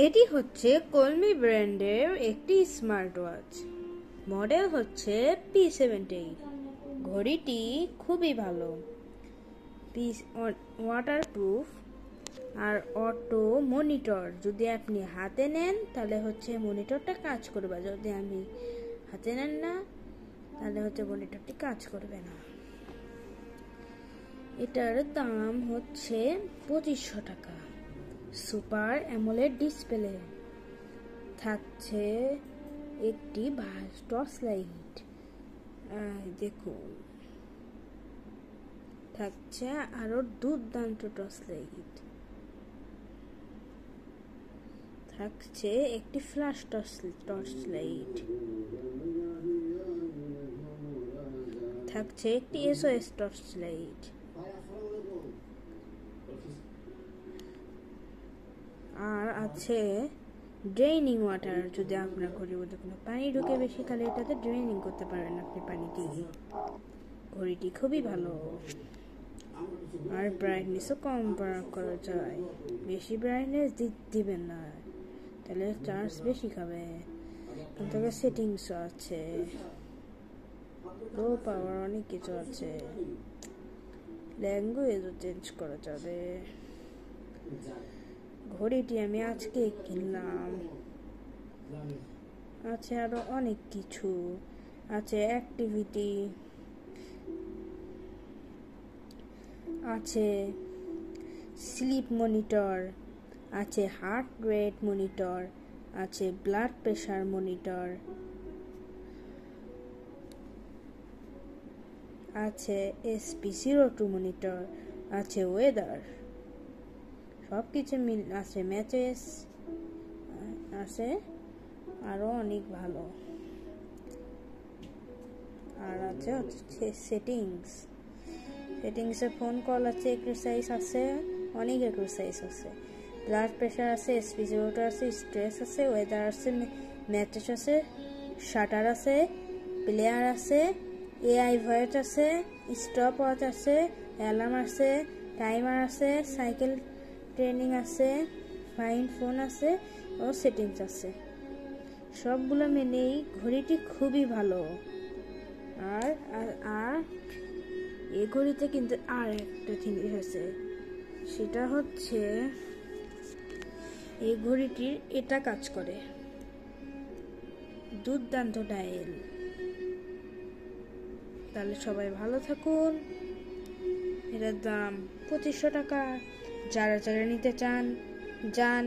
এটি হচ্ছে কলমি ব্র্যান্ডের একটি স্মার্ট ওয়াচ। মডেল হচ্ছে P78। ঘড়িটি খুবই ভালো, ওয়াটারপ্রুফ আর অটো মনিটর। যদি আপনি হাতে নেন তাহলে হচ্ছে মনিটরটা কাজ করবে, যদি আমি হাতে নেন না তাহলে হচ্ছে মনিটরটি কাজ করবে না। এটার দাম হচ্ছে 2500 টাকা। সুপার অ্যামোলেড ডিসপ্লে থাকছে, একটি টর্চ লাইট দেখুন, থাকছে আরো দুর্দান্ত টর্চ লাইট, থাকছে একটি ফ্ল্যাশ টর্চ লাইট, থাকছে একটি SOS টর্চ লাইট, আর আছে ড্রেনিং ওয়াটার। যদি আপনার ঘড়ির মধ্যে কোনো পানি ঢুকে বেশি, তাহলে এটাতে ড্রেনিং করতে পারেন আপনি পানিটি। ঘড়িটি খুবই ভালো, আর ব্রাইটনেসও কম করা যায়। বেশি ব্রাইটনেস দিবেন না, তাহলে চার্জ বেশি খাবে। তারপরে সেটিংসও আছে, লো পাওয়ার অনেক কিছু আছে, ল্যাঙ্গুয়েজও চেঞ্জ করা যাবে। ঘড়িটি আমি আজকে কিনলাম। আছে আরো অনেক কিছু, আছে অ্যাক্টিভিটি, আছে স্লিপ মনিটর, আছে হার্ট রেট মনিটর, আছে ব্লাড প্রেশার মনিটর, আছে SP02 মনিটর, আছে ওয়েদার, সবকিছু আছে, ম্যাচেস আছে, আরো অনেক ভালো। আর আছে হচ্ছে সেটিংসে ফোন কল আছে, এক্সারসাইজ আছে, অনেক এক্সারসাইজ আছে, ব্লাড প্রেশার আছে, SP02 আছে, স্ট্রেস আছে, ওয়েদার আছে, ম্যাচেস আছে, শাটার আছে, প্লেয়ার আছে, AI ভয়েস আছে, স্টপ ওয়াচ আছে, অ্যালার্ম আছে, টাইমার আছে, সাইকেল ট্রেনিং আছে, ফাইন্ড ফোন আছে ও সেটিংস আছে। সবগুলো মেনেই ঘড়িটি খুবই ভালো। আর এই ঘড়িতে কিন্তু আর একটা জিনিস আছে, সেটা হচ্ছে এই ঘড়িটির এটা কাজ করে, দুর্দান্ত ডায়াল। তাহলে সবাই ভালো থাকুন। এটার দাম 2500 টাকা। যারা নিতে চান যান।